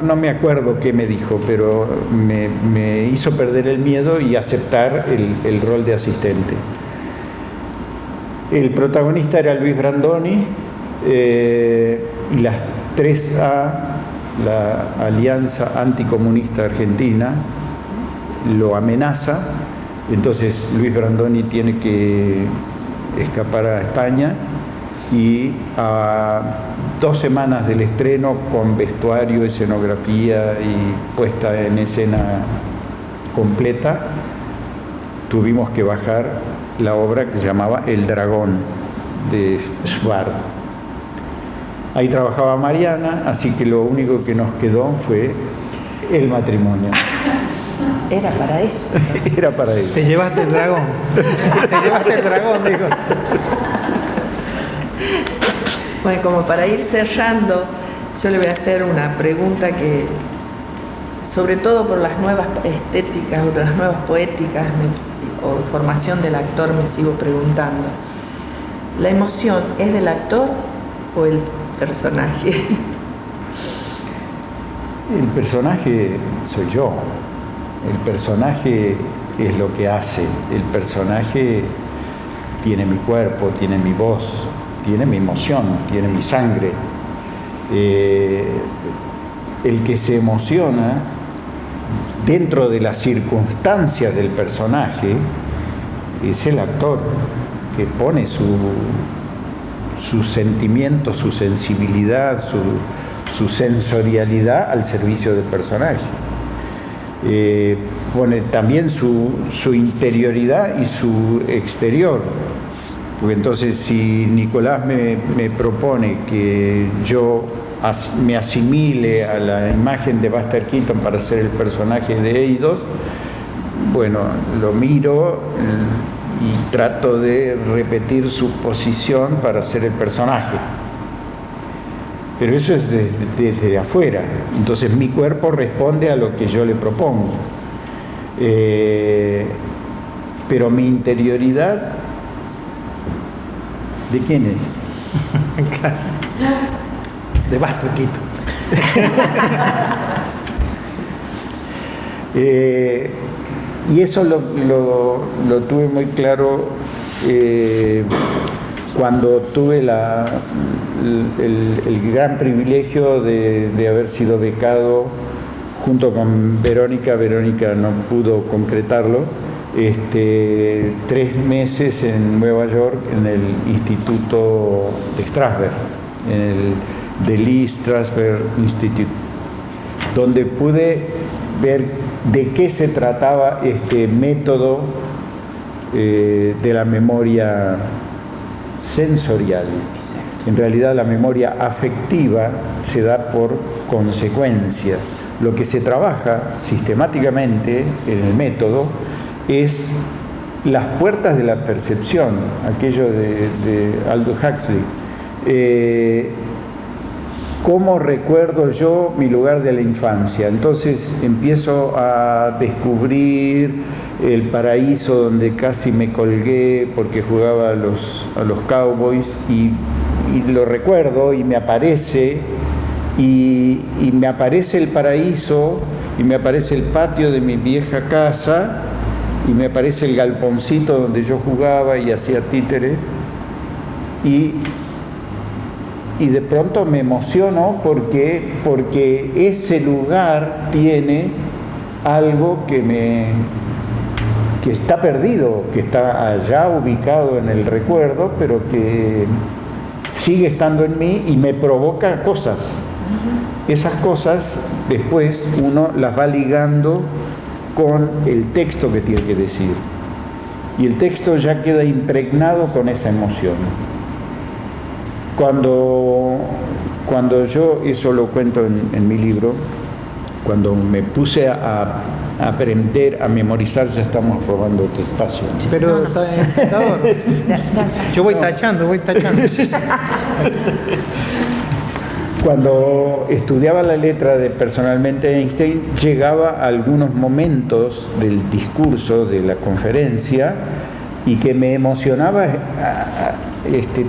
no me acuerdo qué me dijo, pero me hizo perder el miedo y aceptar el rol de asistente. El protagonista era Luis Brandoni, y las 3A, la Alianza Anticomunista Argentina, lo amenaza. Entonces Luis Brandoni tiene que escapar a España, y a 2 semanas del estreno, con vestuario, escenografía y puesta en escena completa, tuvimos que bajar la obra que se llamaba El Dragón, de Schwartz. Ahí trabajaba Mariana, así que lo único que nos quedó fue el matrimonio. Era para eso. Era para eso. Te llevaste el dragón. Te llevaste el dragón, dijo. Bueno, como para ir cerrando, yo le voy a hacer una pregunta que, sobre todo por las nuevas estéticas o las nuevas poéticas o formación del actor, me sigo preguntando. ¿La emoción es del actor o el personaje? El personaje soy yo. El personaje es lo que hace. El personaje tiene mi cuerpo, tiene mi voz, tiene mi emoción, tiene mi sangre. El que se emociona dentro de las circunstancias del personaje es el actor, que pone su sentimiento, su sensibilidad, su sensorialidad al servicio del personaje. Pone también su interioridad y su exterior. Porque entonces, si Nicolás me propone que yo me asimile a la imagen de Buster Keaton para ser el personaje de Eidos, bueno, lo miro y trato de repetir su posición para ser el personaje. Pero eso es desde afuera. Entonces mi cuerpo responde a lo que yo le propongo. Pero mi interioridad, ¿de quién es? Claro. De Buster Keaton. Y eso lo tuve muy claro cuando tuve el gran privilegio de haber sido becado junto con Verónica. Verónica no pudo concretarlo. 3 meses en Nueva York, en el Instituto de Strasberg, en el The Lee Strasberg Institute, donde pude ver de qué se trataba este método de la memoria sensorial. En realidad la memoria afectiva se da por consecuencia. Lo que se trabaja sistemáticamente en el método es las puertas de la percepción, aquello de Aldous Huxley. ¿Cómo recuerdo yo mi lugar de la infancia? Entonces empiezo a descubrir el paraíso donde casi me colgué porque jugaba a los Cowboys, y lo recuerdo y me aparece, y me aparece el paraíso, y me aparece el patio de mi vieja casa, y me aparece el galponcito donde yo jugaba y hacía títeres, y de pronto me emociono porque ese lugar tiene algo que está perdido, que está allá ubicado en el recuerdo, pero que sigue estando en mí y me provoca cosas. Esas cosas después uno las va ligando con el texto que tiene que decir, y el texto ya queda impregnado con esa emoción. Cuando yo, eso lo cuento en mi libro, cuando me puse a aprender a memorizar, ya estamos robando tu espacio. Pero está encantador. Yo voy tachando. Cuando estudiaba la letra de Personalmente Einstein, llegaba a algunos momentos del discurso, de la conferencia, y que me emocionaba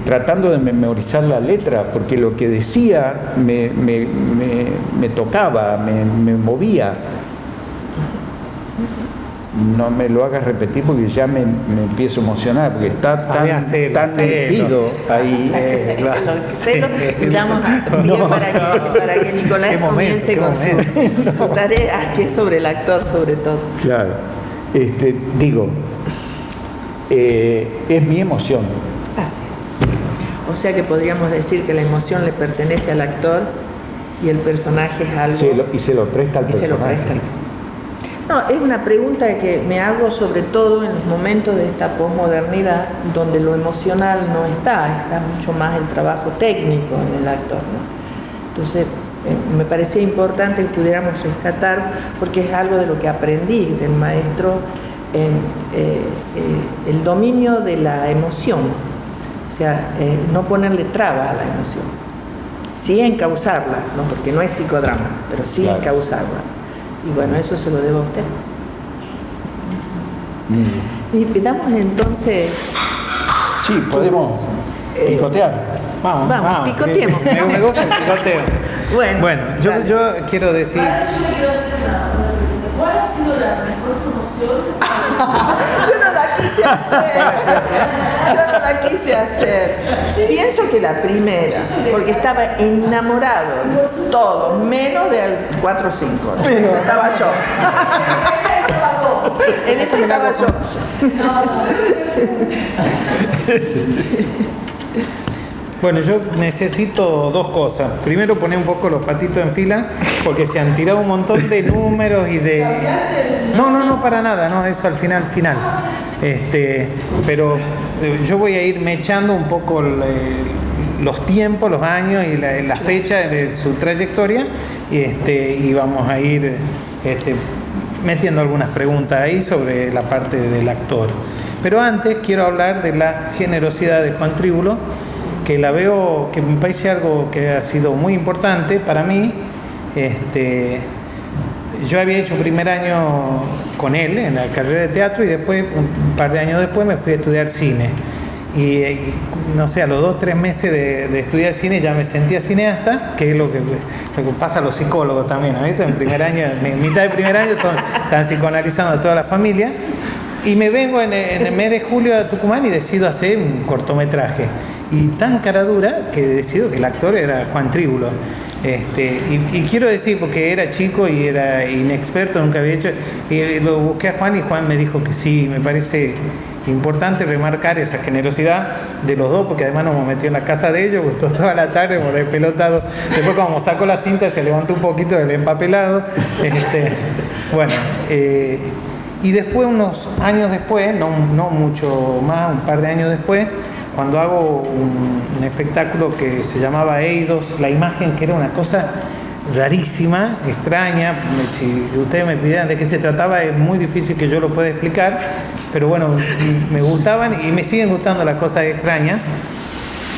tratando de memorizar la letra, porque lo que decía me tocaba, me movía. No me lo hagas repetir porque ya me empiezo a emocionar, porque está tan metido ahí. Y damos bien para que Nicolás comience con su tarea, que es sobre el actor sobre todo. Claro. Es mi emoción. Así es. O sea que podríamos decir que la emoción le pertenece al actor y el personaje es algo... y se lo presta al personaje. No, es una pregunta que me hago sobre todo en los momentos de esta posmodernidad, donde lo emocional no está mucho más el trabajo técnico en el actor, ¿no? Entonces, me parecía importante que pudiéramos rescatar, porque es algo de lo que aprendí del maestro, el dominio de la emoción, o sea, no ponerle traba a la emoción, sí encauzarla, ¿no? Porque no es psicodrama, pero sí claro. Encauzarla. Y bueno, eso se lo debo a usted. Y pidamos entonces... Sí, podemos picotear. Vamos, picoteemos. Me gusta el picoteo. Bueno, yo quiero decir... Ahora yo le quiero hacer una pregunta. ¿Cuál ha sido la mejor promoción? Yo no la quise hacer. ¿Sí? Pienso que la primera, porque estaba enamorado, todos, menos de 4 o 5. Pero estaba yo. En esa estaba yo. Bueno, yo necesito 2 cosas. Primero, poner un poco los patitos en fila, porque se han tirado un montón de números y de... No, para nada, no, eso al final. Pero yo voy a irme echando un poco los tiempos, los años y la fecha de su trayectoria y vamos a ir metiendo algunas preguntas ahí sobre la parte del actor. Pero antes quiero hablar de la generosidad de Juan Tríbulo, que la veo, que me parece algo que ha sido muy importante para mí. Yo había hecho primer año con él en la carrera de teatro y después, un par de años después, me fui a estudiar cine. Y no sé, a los 2 o 3 meses de estudiar cine ya me sentía cineasta, que es lo que pasa a los psicólogos también, ¿no? En primer año, mitad de primer año están psicoanalizando a toda la familia. Y me vengo en el mes de julio a Tucumán y decido hacer un cortometraje. Y tan cara dura que decido que el actor era Juan Tríbulo. Y quiero decir, porque era chico y era inexperto, nunca había hecho, y lo busqué a Juan y Juan me dijo que sí. Me parece importante remarcar esa generosidad de los dos, porque además nos metió en la casa de ellos, gustó toda la tarde, por despelotado. Después cuando sacó la cinta se levantó un poquito del empapelado. Y después, unos años después, no mucho más, un par de años después, cuando hago un espectáculo que se llamaba Eidos, la imagen, que era una cosa rarísima, extraña, si ustedes me pidieran de qué se trataba, es muy difícil que yo lo pueda explicar, pero bueno, me gustaban y me siguen gustando las cosas extrañas.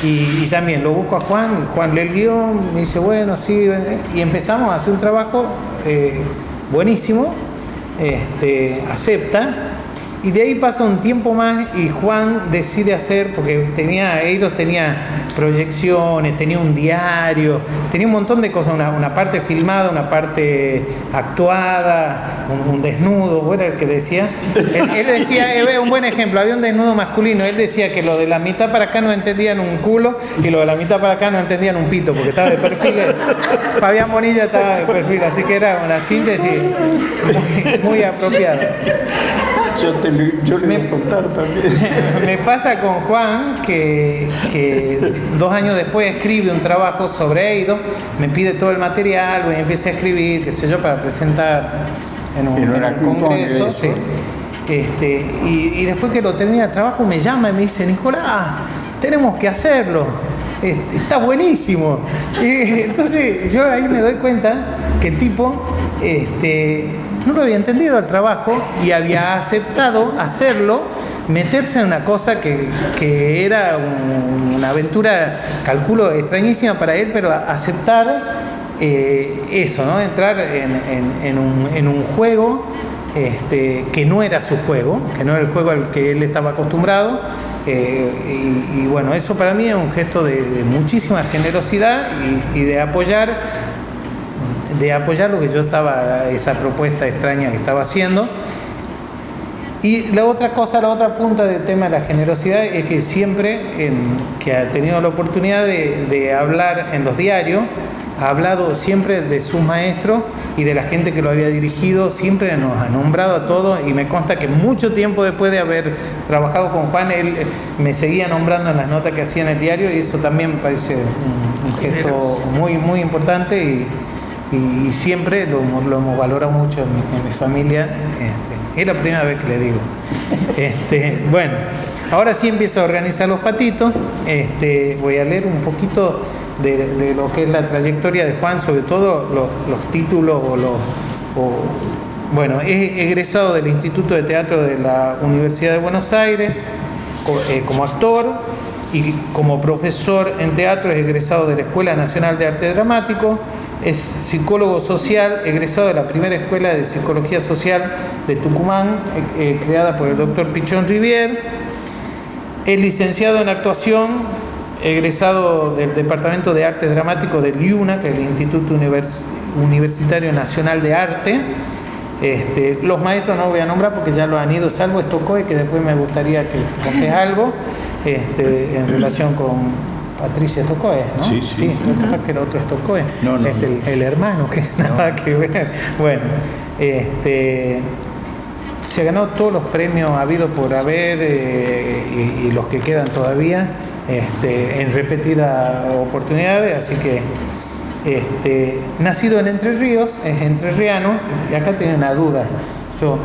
Y también lo busco a Juan, y Juan lee el guión, me dice, bueno, sí, y empezamos a hacer un trabajo buenísimo, acepta. Y de ahí pasa un tiempo más y Juan decide hacer, porque Eidos tenía proyecciones, tenía un diario, tenía un montón de cosas, una parte filmada, una parte actuada, un desnudo, bueno, el que decía. Él decía, es un buen ejemplo, había un desnudo masculino, él decía que lo de la mitad para acá no entendían un culo y lo de la mitad para acá no entendían un pito, porque estaba de perfil, Fabián Bonilla estaba de perfil, así que era una síntesis muy apropiada. Yo le voy a contar también. Me pasa con Juan que 2 años después escribe un trabajo sobre Eidos, me pide todo el material, y empieza a escribir, qué sé yo, para presentar en un congreso. Sí. Y después que lo termina el trabajo me llama y me dice, Nicolás, tenemos que hacerlo, está buenísimo. Y entonces yo ahí me doy cuenta que el tipo no lo había entendido el trabajo y había aceptado hacerlo, meterse en una cosa que era una aventura, calculo, extrañísima para él, pero aceptar eso, ¿no? Entrar en un juego que no era su juego, que no era el juego al que él estaba acostumbrado, Y bueno, eso para mí es un gesto de muchísima generosidad y de apoyar lo que yo estaba, esa propuesta extraña que estaba haciendo. Y la otra punta del tema de la generosidad es que siempre, que ha tenido la oportunidad de hablar en los diarios, ha hablado siempre de sus maestros y de la gente que lo había dirigido, siempre nos ha nombrado a todos, y me consta que mucho tiempo después de haber trabajado con Juan, él me seguía nombrando en las notas que hacía en el diario, y eso también me parece un gesto muy, muy importante, y siempre lo hemos valorado mucho en mi familia. Es la primera vez que le digo. Bueno, ahora sí empiezo a organizar los patitos. Voy a leer un poquito de lo que es la trayectoria de Juan, sobre todo los títulos bueno, es egresado del Instituto de Teatro de la Universidad de Buenos Aires como actor, y como profesor en teatro es egresado de la Escuela Nacional de Arte Dramático. Es psicólogo social, egresado de la primera escuela de psicología social de Tucumán, creada por el doctor Pichón Rivier. Es licenciado en actuación, egresado del Departamento de Artes Dramáticos del IUNA, que es el Instituto Universitario Nacional de Arte. Los maestros no voy a nombrar porque ya lo han ido, salvo Estocoe, que después me gustaría que contes algo en relación con Patricia Estocoe, ¿no? Sí. Lo que el otro Estocoe. No. El hermano, que nada que ver. Bueno, se ganó todos los premios habidos por haber, y los que quedan todavía, en repetidas oportunidades, así que nacido en Entre Ríos, es entrerriano, y acá tengo una duda.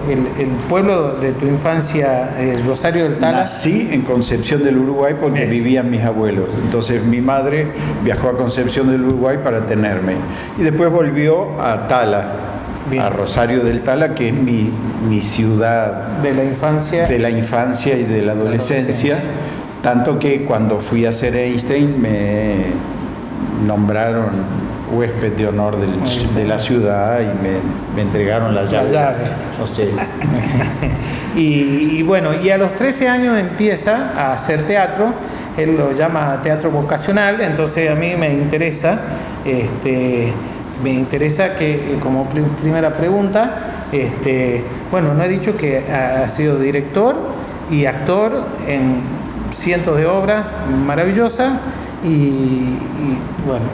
El pueblo de tu infancia, Rosario del Tala. Nací en Concepción del Uruguay porque vivían mis abuelos. Entonces mi madre viajó a Concepción del Uruguay para tenerme. Y después volvió a Tala, Bien. A Rosario del Tala, que es mi ciudad De la infancia. de la infancia y de la adolescencia. Tanto que cuando fui a hacer Einstein me nombraron huésped de honor de la ciudad y me entregaron la llave. No sé. Y bueno, y a los 13 años empieza a hacer teatro. Él lo llama teatro vocacional. Entonces a mí me interesa que, como primera pregunta, bueno, no he dicho que ha sido director y actor en cientos de obras maravillosas, y bueno,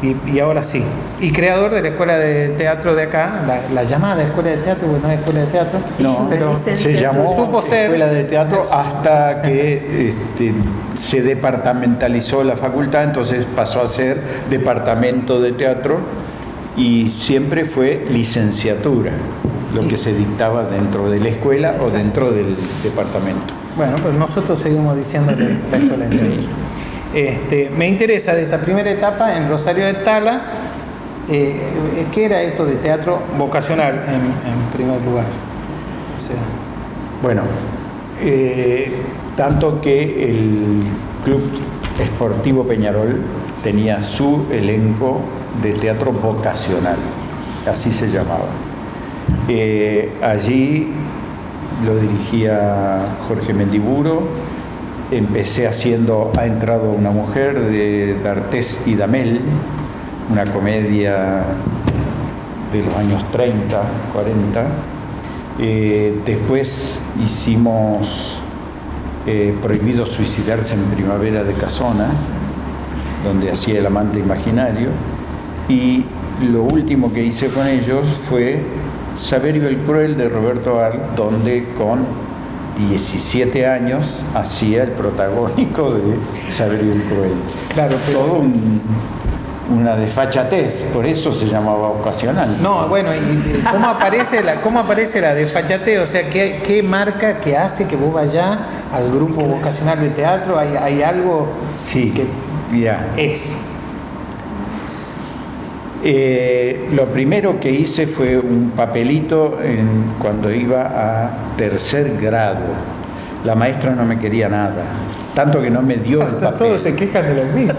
y ahora sí, y creador de la escuela de teatro de acá, la llamada escuela de teatro, porque no es escuela de teatro, No, pero se llamó supo ser escuela de teatro hasta que se departamentalizó la facultad, entonces pasó a ser departamento de teatro, y siempre fue licenciatura lo que se dictaba dentro de la escuela o dentro del departamento. Bueno, pues nosotros seguimos diciéndole la escuela de teatro. Me interesa de esta primera etapa en Rosario de Tala, ¿qué era esto de teatro vocacional en primer lugar? O sea, bueno, tanto que el Club Esportivo Peñarol tenía su elenco de teatro vocacional, así se llamaba. Allí lo dirigía Jorge Mendiburo. Empecé haciendo Ha entrado una mujer de D'Artés y Damel, una comedia de los años 30, 40. Después hicimos Prohibido suicidarse en primavera de Casona, donde hacía El amante imaginario. Y lo último que hice con ellos fue Saverio el Cruel de Roberto Arlt, donde con 17 años hacía el protagónico de Saverio el Cruel. claro, pero Todo una desfachatez, por eso se llamaba ocasional. no, bueno, y cómo aparece la desfachatez, o sea, ¿qué marca, qué hace que vos vayas al grupo vocacional de teatro? ¿Hay algo Sí, que mira, es? lo primero que hice fue un papelito cuando iba a tercer grado. La maestra no me quería nada, tanto que no me dio el papel. Todos se quejan de lo mismo.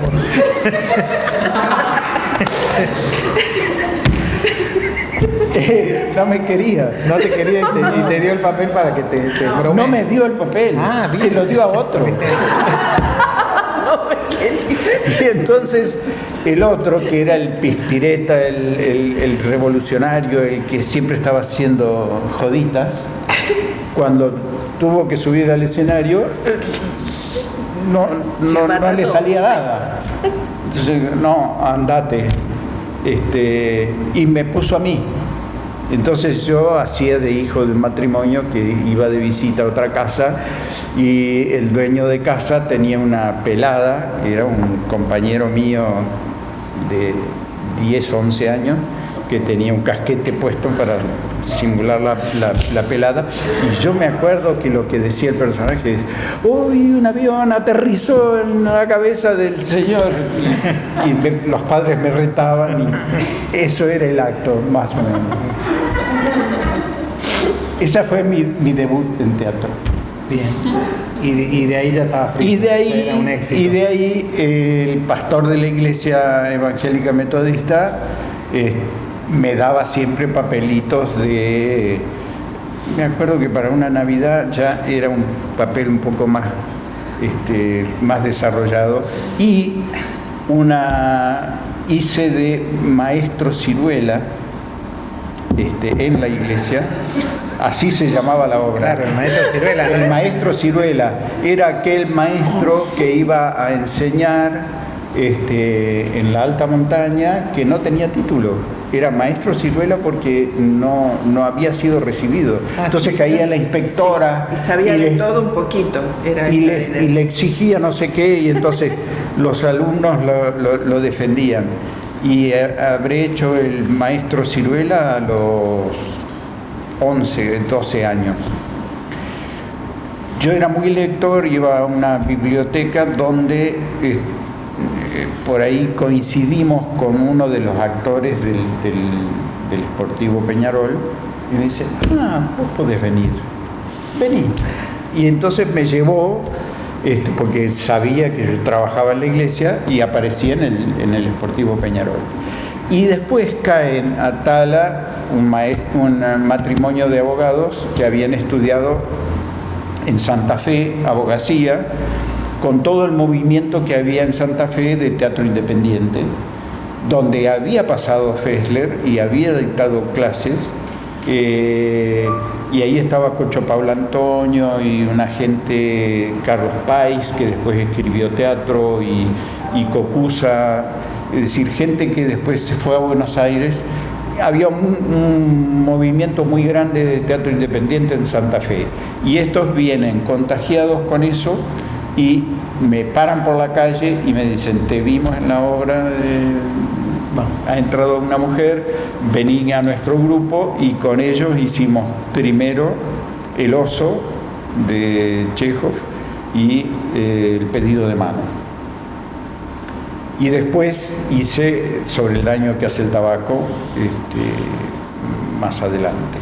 No me quería. No te quería y te dio el papel para que te bromee. No me dio el papel, bien. se lo dio a otro. Y entonces el otro, que era el pispireta, el revolucionario, el que siempre estaba haciendo joditas, cuando tuvo que subir al escenario, no le salía nada. Entonces, no, andate. Y me puso a mí. Entonces yo hacía de hijo de un matrimonio que iba de visita a otra casa, y el dueño de casa tenía una pelada, era un compañero mío de 10, 11 años, que tenía un casquete puesto para simular la pelada, y yo me acuerdo que lo que decía el personaje es: uy, un avión aterrizó en la cabeza del señor, y los padres me retaban, y eso era el acto, más o menos. Esa fue mi debut en teatro. Bien. Y de ahí ya estaba frito. Y de Era un éxito. ahí el pastor de la iglesia evangélica metodista me daba siempre papelitos de... Me acuerdo que para una Navidad ya era un papel un poco más, más desarrollado, y hice de maestro ciruela en la iglesia. Así se llamaba la obra. Claro, el maestro ciruela. El maestro ciruela era aquel maestro que iba a enseñar en la alta montaña, que no tenía título. Era maestro ciruela porque no había sido recibido. Entonces caía la inspectora Y sabía de todo un poquito. y le exigía no sé qué, y entonces los alumnos lo defendían. Y habré hecho el maestro ciruela a los 11, 12 años. Yo era muy lector, iba a una biblioteca donde por ahí coincidimos con uno de los actores del Sportivo Peñarol, y me dice: vos podés venir, vení. Y entonces me llevó, porque sabía que yo trabajaba en la iglesia, y aparecía en el Sportivo Peñarol. Y después caen a Tala un matrimonio de abogados que habían estudiado en Santa Fe abogacía, con todo el movimiento que había en Santa Fe de teatro independiente, donde había pasado Fessler y había dictado clases, y ahí estaba Cocho Paulo Antonio y una gente, Carlos Pais, que después escribió teatro, y Cocusa, es decir, gente que después se fue a Buenos Aires. Había un movimiento muy grande de teatro independiente en Santa Fe, y estos vienen contagiados con eso y me paran por la calle y me dicen: te vimos en la obra, ha entrado una mujer, vení a nuestro grupo. Y con ellos hicimos primero El oso de Chekhov y El pedido de mano. Y después hice Sobre el daño que hace el tabaco, más adelante.